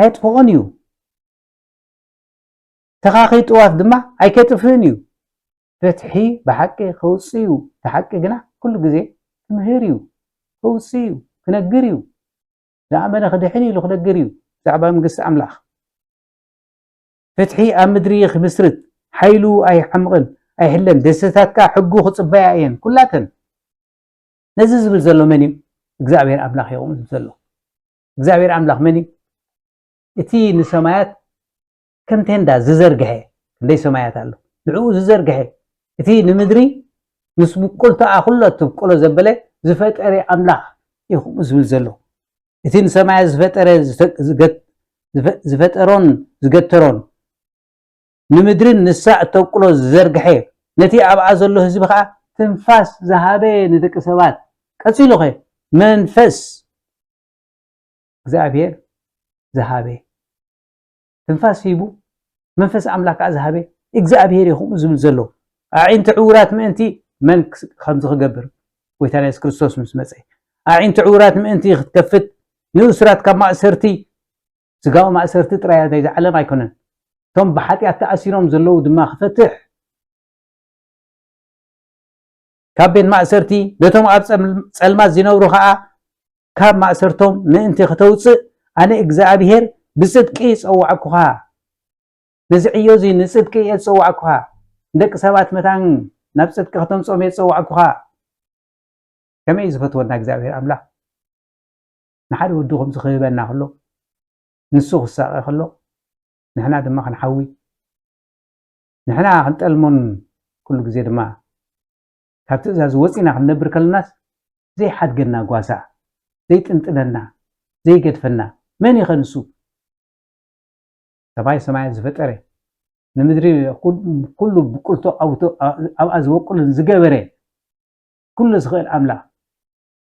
ኣይጥፍኦን እዩ ተኻኺ ጥዋፍ ድማ ኣይከጥፍእን እዩ ፍትሒ ብሓቂ ከውፅእ እዩ ተሓቂ ግና ኩሉ ግዜ ክምህር እዩ ከውፅእ እዩ ክነግር እዩ ዝኣመነ ክድሕን ኢሉ ክነግር እዩ ብዛዕባ መንግስቲ ኣምላኽ ፍትሒ ኣብ ምድሪ ክምስርት ሓይሉ ኣይሓምቕን ኣይሕለን ደስታትካ ሕጉ ክፅበያ እየን ኩላተን ነዚ ዝብል ዘሎ መን እዩ እግዚአብሔር ኣምላኽ ይኹም ዘሎ እግዚአብሔር ኣምላኽ መን እዩ እቲ ንሰማያት ከም ቴንዳ ዝዘርግሐ ክንደይ ሰማያት ኣሎ ንዕኡ ዝዘርግሐ እቲ ንምድሪ ምስ ብቁልታኣ ኩሉ ትብቁሎ ዘበለ ዝፈጠረ ኣምላኽ ይኹም ዝብል ዘሎ እቲ ንሰማያት ዝፈጠረ ዝፈጠሮን ዝገተሮን ንምድርን ንሳዕ ተብቁሎ ዝዘርግሐ ነቲ ኣብኣ ዘሎ ህዝቢ ከዓ ትንፋስ ዝሃበ ንደቂ ሰባት ቀፂሉ ኸ መንፈስ እግዚአብሔር ዝሃበ ትንፋስ ሂቡ መንፈስ ኣምላኽ ከዓ ዝሃበ እግዚአብሔር ይኹም ዝብል ዘሎ ኣዒንቲ ዕውራት ምእንቲ መን ከምዚ ክገብር ጎይታና ኢየሱስ ክርስቶስ ምስ መፀ ኣዒንቲ ዕውራት ምእንቲ ክትከፍት ንእስራት ካብ ማእሰርቲ ስጋዊ ማእሰርቲ ጥራይ ዝዓለም ኣይኮነን ቶም ብሓጢኣት ተኣሲሮም ዘለዉ ድማ ክፈትሕ ካብ ቤት ማእሰርቲ ነቶም ኣብ ፀልማት ዝነብሩ ከዓ ካብ ማእሰርቶም ምእንቲ ክተውፅእ ኣነ እግዚአብሔር ብጽድቂ ፀዋዕኩኻ ነዚ ዕዮ እዚ ንጽድቂ እየ ፀዋዕኩኻ ደቂ ሰባት መታን ናብ ጽድቂ ከተምፅኦም እየ ፀዋዕኩኻ ከመይ ዝፈትወና እግዚአብሔር ኣምላኽ ንሓደ ወዲ ከምዚ ክህበና ከሎ ንሱ ክሳቀ ከሎ ንሕና ድማ ክንሓዊ ንሕና ክንጠልሞን ኩሉ ግዜ ድማ ካብ ትእዛዝ ወፂና ክንነብር ከለናስ ዘይሓድገና ጓሳ ዘይጥንጥነና ዘይገድፈና መን ይኸንሱ ሰማይ ሰማያት ዝፈጠረ ንምድሪ ኩሉ ብቁልቶ ኣብኣ ዝወቁልን ዝገበረ ኩሉ ዝኽእል ኣምላኽ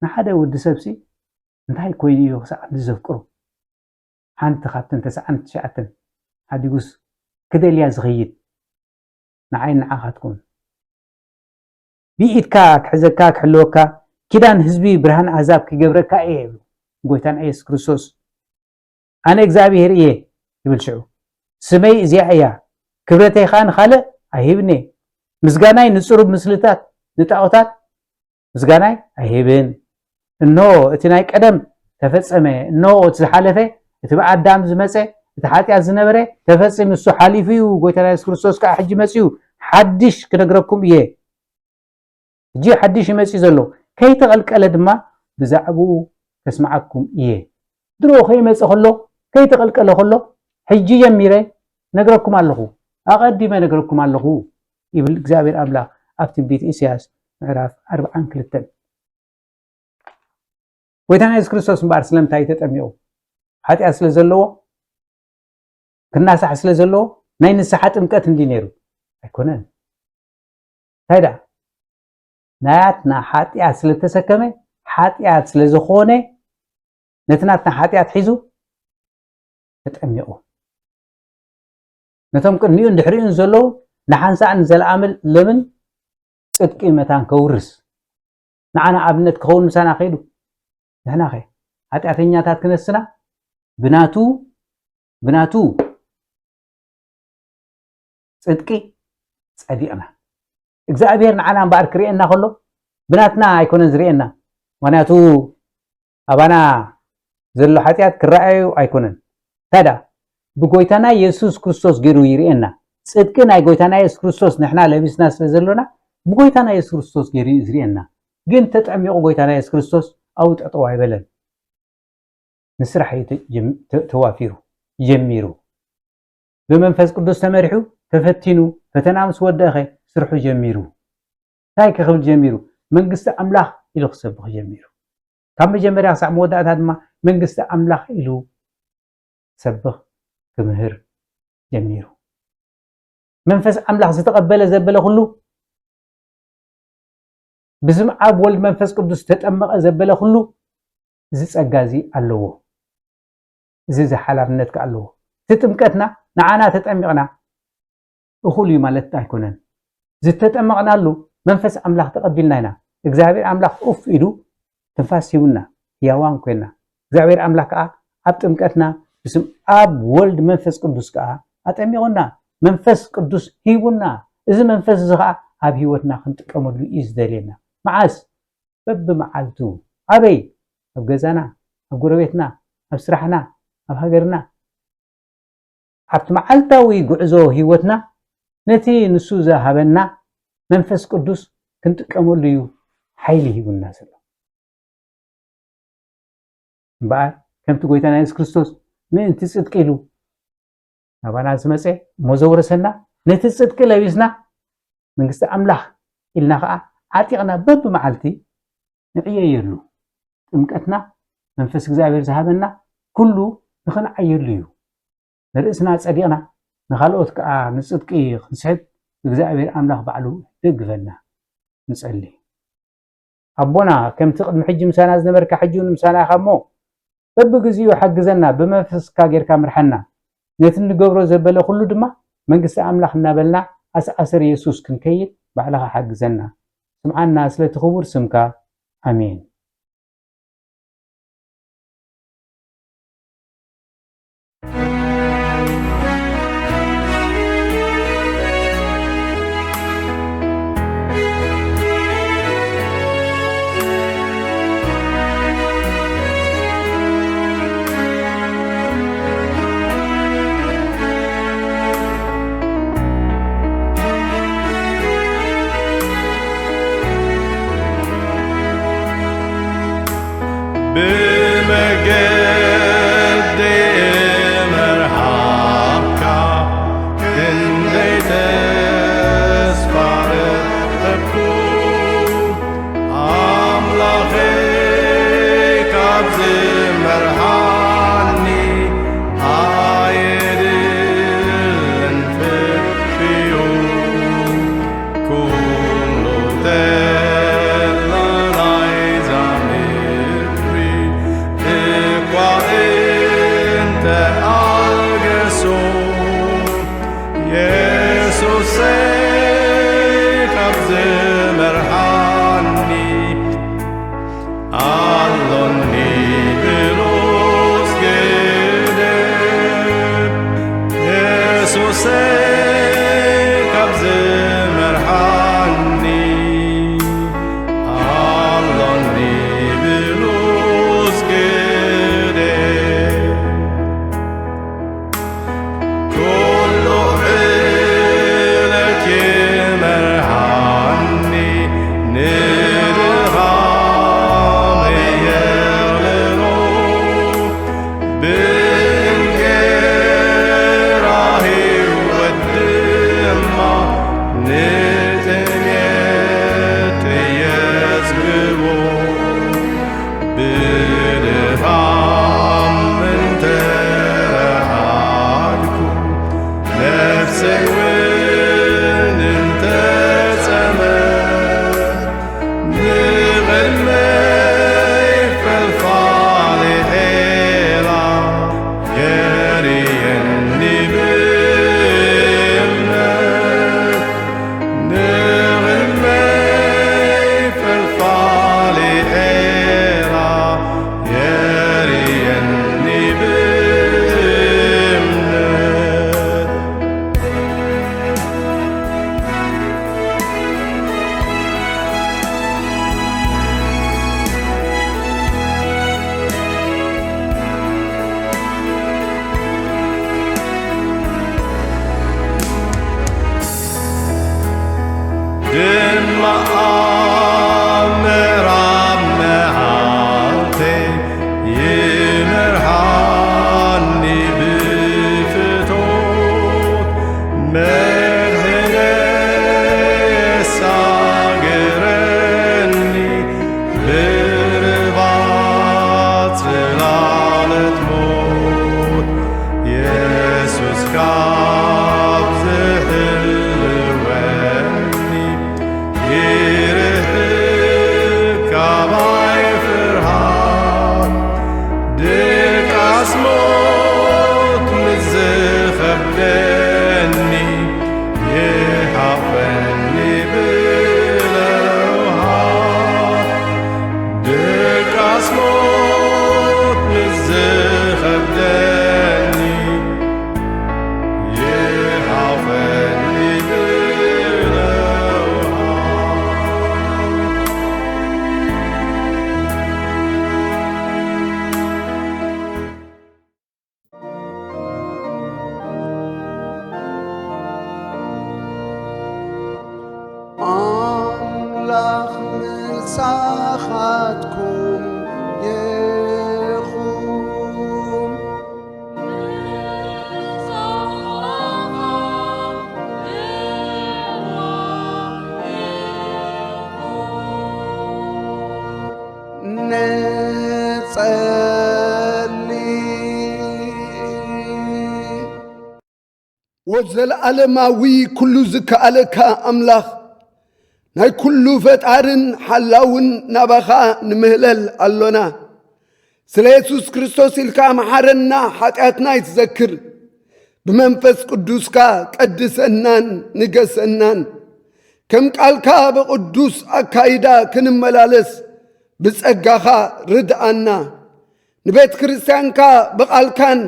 ንሓደ ወዲ ሰብሲ እንታይ ኮይኑ እዩ ክሳዕ ዝዘፍቅሩ ሓንቲ ካብተን 99 ሓዲጉስ ክደልያ ዝኸይድ ንዓይን ንዓኻትኩም ብኢድካ ክሕዘካ ክሕልወካ ኪዳን ህዝቢ ብርሃን ኣሕዛብ ክገብረካ እየ ይብሉ ጎይታና ኢየሱስ ክርስቶስ ኣነ እግዚኣብሔር እየ ይብል ሽዑ ስመይ እዚኣ እያ ክብረተይ ከዓ ንኻልእ ኣይሂብኒ ምስጋናይ ንፅሩብ ምስልታት ንጣዖታት ምስጋናይ ኣይሂብን እንሆ እቲ ናይ ቀደም ተፈፀመ እንሆ እቲ ዝሓለፈ እቲ ብኣዳም ዝመፀ እቲ ሓጢኣት ዝነበረ ተፈፂሙ እሱ ሓሊፉ እዩ ጎይታና ኢየሱስ ክርስቶስ ከዓ ሕጂ መፅኡ ሓድሽ ክነግረኩም እየ ሕጂ ሓድሽ ይመፅእ ዘሎ ከይተቐልቀለ ድማ ብዛዕባኡ ከስማዓኩም እየ ድሮ ከይመፅእ ከሎ ከይተቐልቀለ ከሎ ሕጂ ጀሚረ ነግረኩም ኣለኹ ኣቐዲመ ነግረኩም ኣለኹ ይብል እግዚኣብሔር ኣምላኽ ኣብ ትንቢት ኢሳያስ ምዕራፍ 42 ጎይታና ኢየሱስ ክርስቶስ እምበኣር ስለምንታይ ተጠሚቑ ሓጢኣት ስለ ዘለዎ ክናሳሕ ስለ ዘለዎ ናይ ንስሓ ጥምቀት እንዲ ነይሩ ኣይኮነን እንታይ ዳ ናያትና ሓጢኣት ስለተሰከመ ሓጢኣት ስለ ዝኾነ ነቲ ናትና ሓጢኣት ሒዙ ተጠሚቑ ነቶም ቅድሚኡ እንድሕሪኡን ዘለዉ ንሓንሳእን ዘለኣመል ለምን ፅድቂ መታን ከውርስ ንዓና ኣብነት ክኸውን ምሳና ኸይዱ ንሕና ኸ ሓጢኣተኛታት ክነስና ብናቱ ፅድቂ ፀዲቕና እግዚኣብሔር ንዓና እምበኣር ክርኤና ከሎ ብናትና ኣይኮነን ዝርኤና ምክንያቱ ኣባና ዘሎ ሓጢኣት ክረኣዩ ኣይኮነን ታዳ ብጎይታና ኢየሱስ ክርስቶስ ገይሩ ይርኤና ፅድቂ ናይ ጎይታና ኢየሱስ ክርስቶስ ንሕና ለቢስና ስለ ዘሎና ብጎይታና ኢየሱስ ክርስቶስ ገይሩ ዝርኤና ግን ተጠሚቑ ጎይታና ኢየሱስ ክርስቶስ ኣብኡ ጠጠው ኣይበለን ንስራሕ ተዋፊሩ ጀሚሩ ብመንፈስ ቅዱስ ተመሪሑ ተፈቲኑ ፈተና ምስ ወደኸ ስርሑ ጀሚሩ እንታይ ክኽብል ጀሚሩ መንግስቲ ኣምላኽ ኢሉ ክሰብኽ ጀሚሩ ካብ መጀመርያ ክሳብ መወዳእታ ድማ መንግስቲ ኣምላኽ ኢሉ ሰብኽ ክምህር ጀሚሩ መንፈስ ኣምላኽ ዝተቐበለ ዘበለ ኩሉ ብስም ኣብ ወልድ መንፈስ ቅዱስ ተጠመቐ ዘበለ ኩሉ እዚ ፀጋ እዚ ኣለዎ እዚ ሓላፍነት ኣለዎ እቲ ጥምቀትና ንዓና ተጠሚቕና እኹል እዩ ማለት ኣይኮነን ዝተጠመቕናሉ መንፈስ ኣምላኽ ተቐቢልና ኢና እግዚኣብሔር ኣምላኽ ኡፍ ኢሉ ትንፋስ ሂቡና ህያዋን ኮይና እግዚኣብሔር ኣምላኽ ከዓ ኣብ ጥምቀትና ብስም ኣብ ወልድ መንፈስ ቅዱስ ከዓ ኣጠሚቑና መንፈስ ቅዱስ ሂቡና እዚ መንፈስ እዚ ከዓ ኣብ ሂወትና ክንጥቀመሉ እዩ ዝደልየና መዓስ በብመዓልቱ ኣበይ ኣብ ገዛና ኣብ ጎረቤትና ኣብ ስራሕና ኣብ ሃገርና ኣብቲ መዓልታዊ ጉዕዞ ሂወትና ነቲ ንሱ ዝሃበና መንፈስ ቅዱስ ክንጥቀመሉ እዩ ሓይሊ ሂቡና ዘሎ እምበኣር ከምቲ ጎይታና ኢየሱስ ክርስቶስ ምእንቲ ፅድቂ ኢሉ ናባና ዝመፀ መዘውረሰና ነቲ ፅድቂ ለቢስና መንግስቲ ኣምላኽ ኢልና ከዓ ዓጢቕና በብመዓልቲ ንዕየየሉ ጥምቀትና መንፈስ እግዚኣብሔር ዝሃበና ኩሉ ንኽንዓየሉ እዩ ንርእስና ፀዲቕና ንኻልኦት ከዓ ንፅድቂ ክንስሕብ እግዚኣብሔር ኣምላኽ ባዕሉ ደግፈና ንፀሊ ኣቦና ከምቲ ቅድሚ ሕጂ ምሳና ዝነበርካ ሕጂ እውን ምሳና ኢኻ እሞ በብግዚኡ ሓግዘና ብመንፈስካ ጌርካ ምርሐና ነቲ ንገብሮ ዘበለ ኩሉ ድማ መንግስቲ ኣምላኽ እናበልና ኣሰር ኢየሱስ ክንከይድ ባዕልኻ ሓግዘና ስምዓና ስለቲ ክቡር ስምካ ኣሜን ንሳኻትኩም ይኹን ወዘለዓለማዊ ኩሉ ዝከኣለካ ኣምላኽ ናይ ኩሉ ፈጣርን ሓላውን ናባኻ ንምህለል ኣሎና ስለ ኢየሱስ ክርስቶስ ኢልካ መሓረና ኃጢአትና ይትዘክር ብመንፈስ ቅዱስካ ቀድሰናን ንገሰናን ከም ቃልካ በቅዱስ አካይዳ ክንመላለስ ብጸጋኻ ርድአና ንቤት ክርስቲያንካ በቃልካን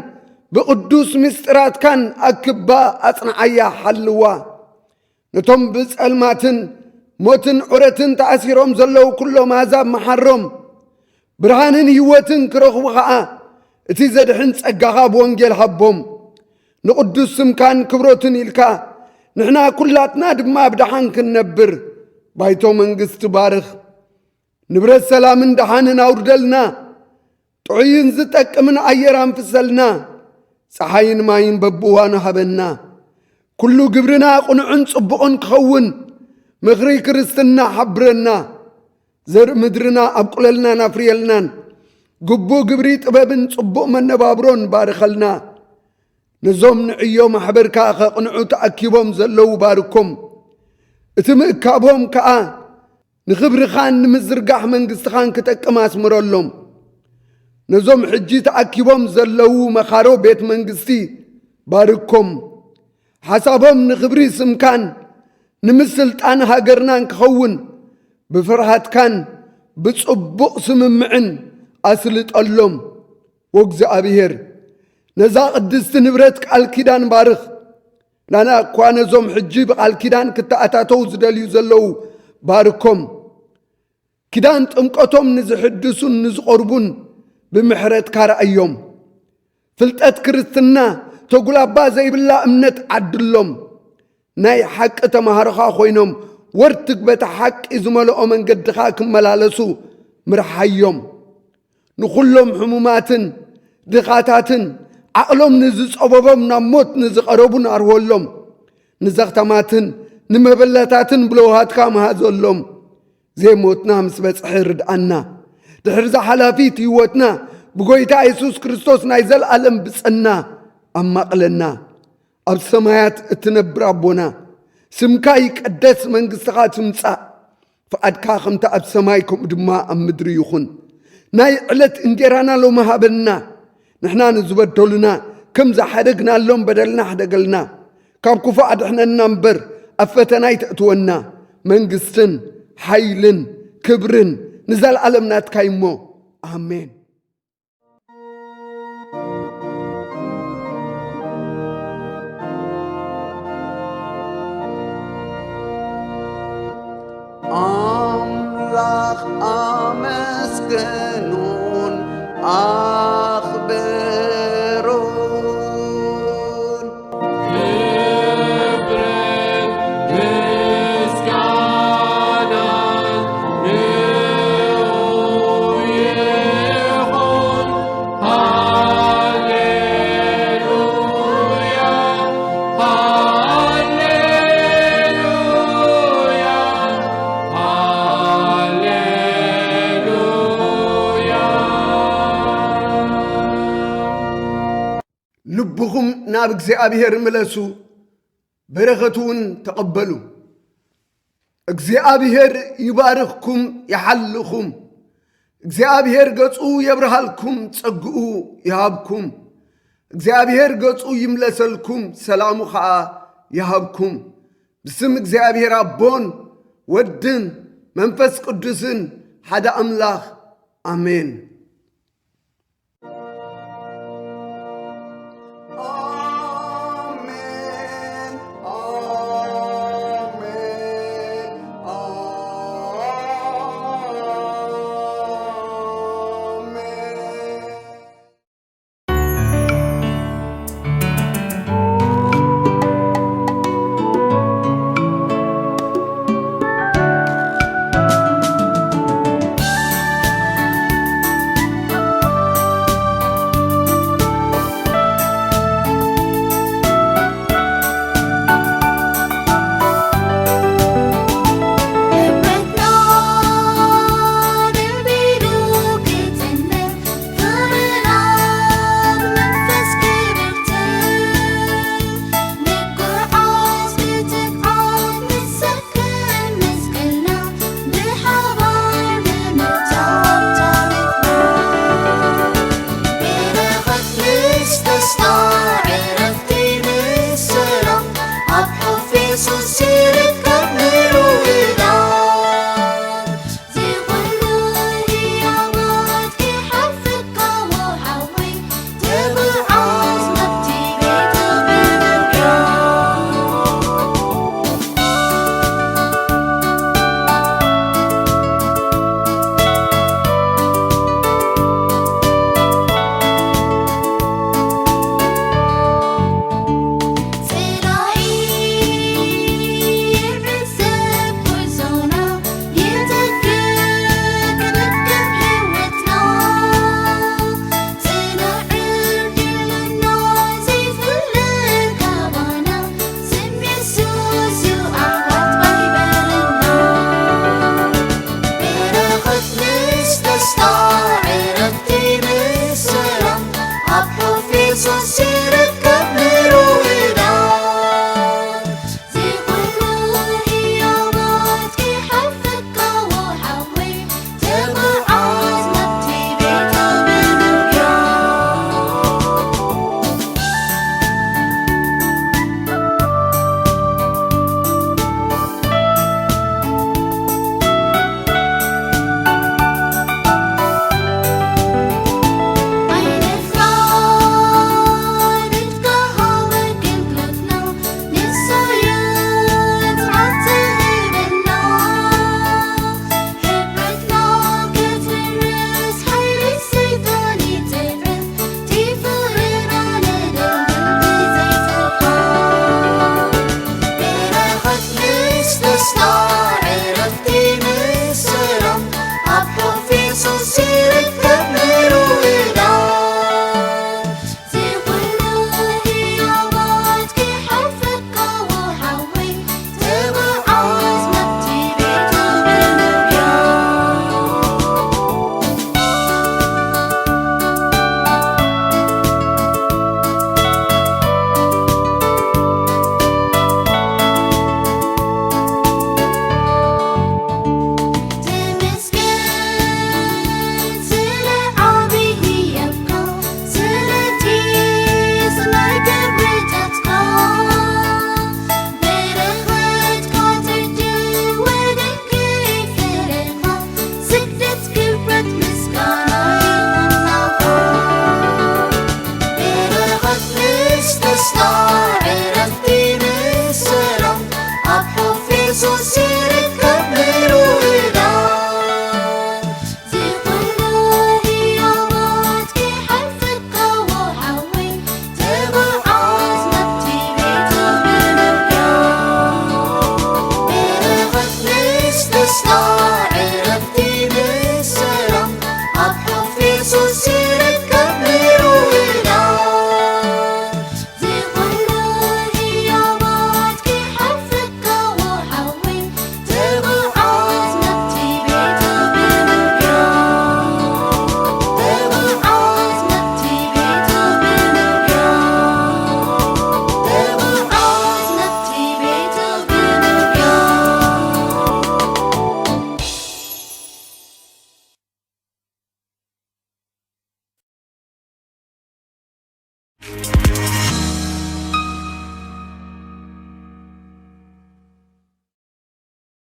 بقدوس مسترات كان أكبا أصنعيا حلوا نتم بسألماتن موتن عرتن تأثيرهم زلو كله مازاب محرم برهانن هيوتن كرخوغا اتي زدحن صقاغا بونجيل حبهم نقدوس سمكان كبروتن يلكا نحنا كلاتنا دما بدحان كنبر بايتو منغست بارخ نبرت سلامن دحانن أوردلنا تعين زتك من أيران فسلنا ፀሓይን ማይን በብዋኑ ሃበና ኩሉ ግብርና ቁንዑን ጽቡቕን ክኸውን ምኽሪ ክርስትና ሓብረና ዘር ምድርና ኣብቁለልና ናፍርየልናን ግቡእ ግብሪ ጥበብን ጽቡቕ መነባብሮን ባርኸልና ነዞም ንዕዮ ማሕበርካ ኸቕንዑ ተኣኪቦም ዘለዉ ባርኮም እቲ ምእካቦም ከዓ ንኽብርኻን ንምዝርጋሕ መንግሥትኻን ክጠቅም ኣስምረሎም نزوم حجي تأكيبهم زلو مخارو بيت منغستي باركم حسابهم نخبري سمكان نمثل تان هاجرنان كخون بفرحات كان بتصبق سممعن أسلت اللوم وقز أبيهر نزا قدست نبرتك الكيدان بارخ لانا كوان نزوم حجي بالكيدان كتا أتاتو زداليو زلو باركم كيدان تنقطهم نزحدسون نزقربون بمحرت كار أيوم فلتأت كرستنا تقول أبا زي بالله أمنت عدلهم ناي حق تمهارخا خوينهم ورتك بتحق إزمالو من قد خاكم ملالسو مرحيهم نخلهم حمومات دخاتات عقلهم نزز أبابهم نموت نزق أروبون أرولهم نزق تماتن نمبلتاتن بلوهات كام هازولهم زي موتنا مسبت حرد أنا دحرز حلافيت يوتنا بقويتا يسوس كريستوس نايزل ألم بسأنا أما قلنا أب سمايات اتنبر أبونا سمكاي قدس من قصغات سمسا فأدكا خمتا أب سمايكم دماء أم مدري يخون ناي علت انديرانا لو مهابلنا نحنا نزبط دولنا كم زحدقنا اللوم بدلنا حدقلنا كاب كفا أدحنا النمبر أفتناي تأتونا من قصن حيلن كبرن نزال علمنا تكايمو آمين أملاخ أمسكنون أخبرون لبهم نابك زي أبيهر ملسو برغتون تقبلوا اكزي أبيهر يبارخكم يحلخم اكزي أبيهر قصو يبرهلكم تسقو يهابكم اكزي أبيهر قصو يملسلكم سلام خاء يهابكم بسم اكزي أبيهر أبون ودن منفس قدسن حدا أملاخ آمين Stop.